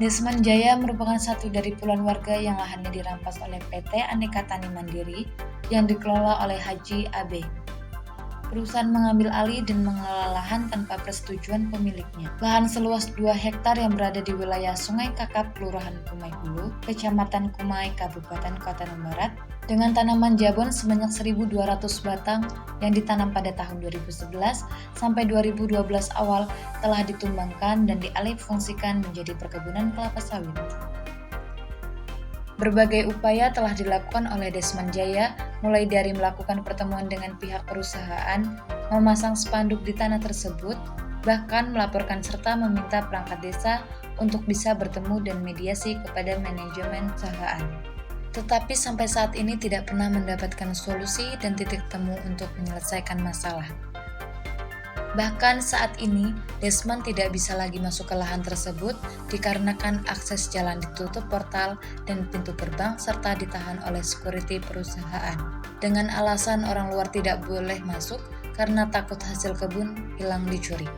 Desman Jaya merupakan satu dari puluhan warga yang lahannya dirampas oleh PT Aneka Tani Mandiri yang dikelola oleh Haji AB. Perusahaan mengambil alih dan mengelola lahan tanpa persetujuan pemiliknya. Lahan seluas 2 hektar yang berada di wilayah Sungai Kakap, Kelurahan Kumai Hulu, Kecamatan Kumai, Kabupaten Kota Barat, dengan tanaman jabon sebanyak 1.200 batang yang ditanam pada tahun 2011 sampai 2012 awal telah ditumbangkan dan dialihfungsikan menjadi perkebunan kelapa sawit. Berbagai upaya telah dilakukan oleh Desman Jaya, mulai dari melakukan pertemuan dengan pihak perusahaan, memasang spanduk di tanah tersebut, bahkan melaporkan serta meminta perangkat desa untuk bisa bertemu dan mediasi kepada manajemen perusahaan. Tetapi sampai saat ini tidak pernah mendapatkan solusi dan titik temu untuk menyelesaikan masalah. Bahkan saat ini, Desman tidak bisa lagi masuk ke lahan tersebut dikarenakan akses jalan ditutup portal dan pintu gerbang serta ditahan oleh security perusahaan. Dengan alasan orang luar tidak boleh masuk karena takut hasil kebun hilang dicuri.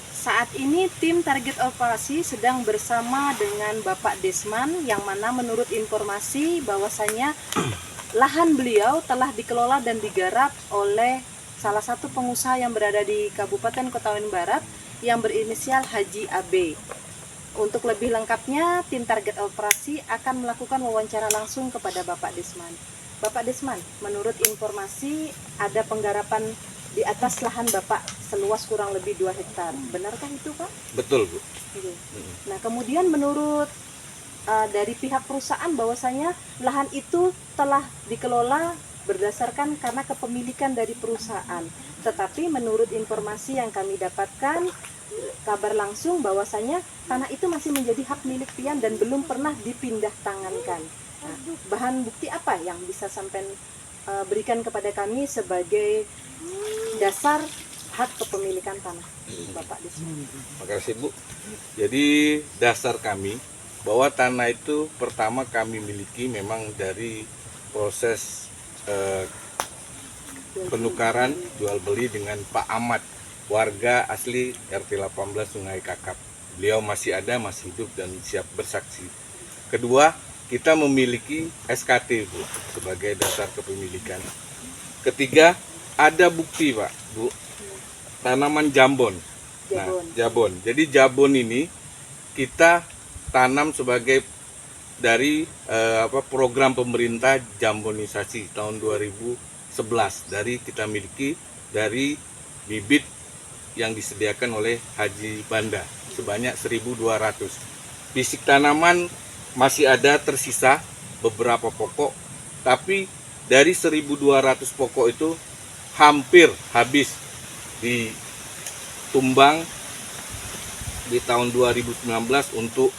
Saat ini tim target operasi sedang bersama dengan Bapak Desman yang mana menurut informasi bahwasanya lahan beliau telah dikelola dan digarap oleh salah satu pengusaha yang berada di Kabupaten Kota Barat yang berinisial Haji AB. Untuk lebih lengkapnya, tim target operasi akan melakukan wawancara langsung kepada Bapak Desman. Bapak Desman, menurut informasi ada penggarapan di atas lahan Bapak seluas kurang lebih 2 hektar. Benarkah itu, Pak? Betul, Bu. Nah, kemudian menurut dari pihak perusahaan bahwasanya lahan itu telah dikelola berdasarkan karena kepemilikan dari perusahaan. Tetapi menurut informasi yang kami dapatkan, kabar langsung bahwasanya tanah itu masih menjadi hak milik pian dan belum pernah dipindah tangankan. Nah, bahan bukti apa yang bisa sampai berikan kepada kami sebagai dasar hak kepemilikan tanah, Bapak Desman? Terima kasih, Bu. Jadi dasar kami bahwa tanah itu pertama kami miliki memang dari proses penukaran jual beli dengan Pak Ahmad, warga asli RT 18 Sungai Kakap. Beliau masih ada, masih hidup dan siap bersaksi. Kedua, kita memiliki SKT, Bu, sebagai dasar kepemilikan. Ketiga, ada bukti, Pak, Bu, tanaman jambon. Nah, jabon. Jadi jabon ini kita tanam sebagai dari program pemerintah jambonisasi tahun 2011 dari kita miliki dari bibit yang disediakan oleh Haji Banda sebanyak 1.200. Fisik tanaman masih ada tersisa beberapa pokok, tapi dari 1.200 pokok itu hampir habis ditumbang di tahun 2019 untuk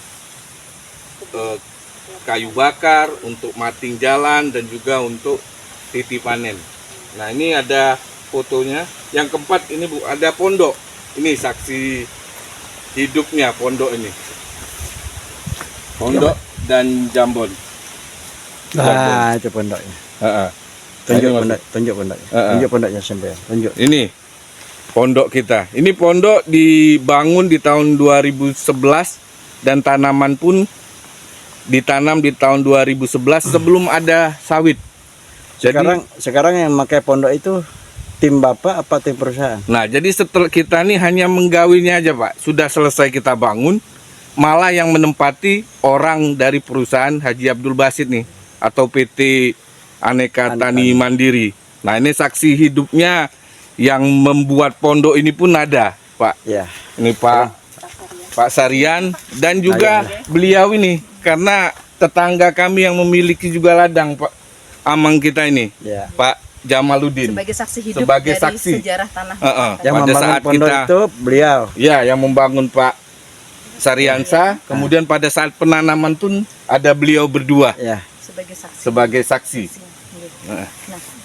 kayu bakar, untuk mating jalan, dan juga untuk titi panen. Nah, ini ada fotonya. Yang keempat ini, Bu, ada pondok. Ini saksi hidupnya pondok ini. Pondok dan jambon. Ah, itu pondoknya. Tunjuk pondoknya sampai. Tunjuk. Ini pondok kita. Ini pondok dibangun di tahun 2011 dan tanaman pun ditanam di tahun 2011 sebelum ada sawit. Sekarang yang memakai pondok itu tim Bapak apa tim perusahaan? Nah, jadi setelah kita ini hanya menggawinya aja, Pak. Sudah selesai kita bangun, malah yang menempati orang dari perusahaan Haji Abdul Basit nih atau PT Aneka Tani Mandiri. Nah, ini saksi hidupnya yang membuat pondok ini pun ada, Pak. Ya. Ini Pak Sarian dan juga beliau ini karena tetangga kami yang memiliki juga ladang, Pak Amang kita ini, ya. Pak Jamaluddin. Sebagai saksi hidup sebagai dari saksi sejarah tanah. Yang pada membangun saat pondok kita itu beliau. Ya, yang membangun Pak Sariansa. Kemudian pada saat penanaman pun ada beliau berdua. Ya. Sebagai saksi. Nah,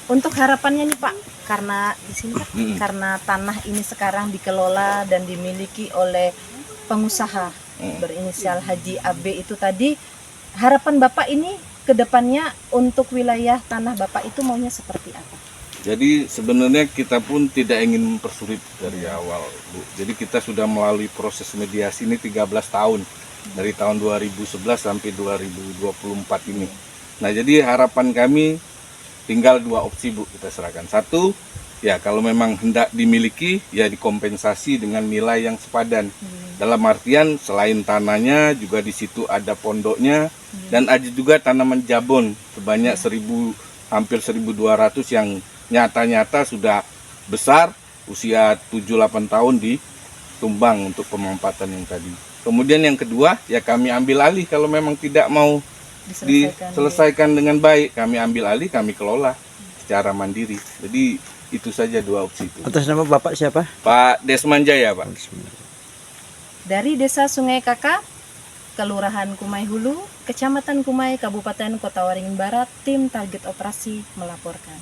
untuk harapannya nih, Pak, karena di sini Pak, karena tanah ini sekarang dikelola dan dimiliki oleh pengusaha berinisial Haji AB itu tadi, harapan Bapak ini ke depannya untuk wilayah tanah Bapak itu maunya seperti apa? Jadi sebenarnya kita pun tidak ingin mempersulit dari awal, Bu. Jadi kita sudah melalui proses mediasi ini 13 tahun. Dari tahun 2011 sampai 2024 ini. Nah, jadi harapan kami tinggal 2 opsi, Bu, kita serahkan. Satu, ya kalau memang hendak dimiliki, ya dikompensasi dengan nilai yang sepadan. Dalam artian selain tanahnya, juga di situ ada pondoknya, dan ada juga tanaman jabon sebanyak 1.000, hampir 1.200 yang nyata-nyata sudah besar, usia 7-8 tahun ditumbang untuk pemanfaatan yang tadi. Kemudian yang kedua, ya kami ambil alih kalau memang tidak mau diselesaikan dengan baik, kami ambil alih, kami kelola secara mandiri. Jadi itu saja 2 opsi itu. Atas nama Bapak siapa? Pak Desman Jaya, Pak. Dari Desa Sungai Kakap, Kelurahan Kumai Hulu, Kecamatan Kumai, Kabupaten Kota Waringin Barat, tim target operasi melaporkan.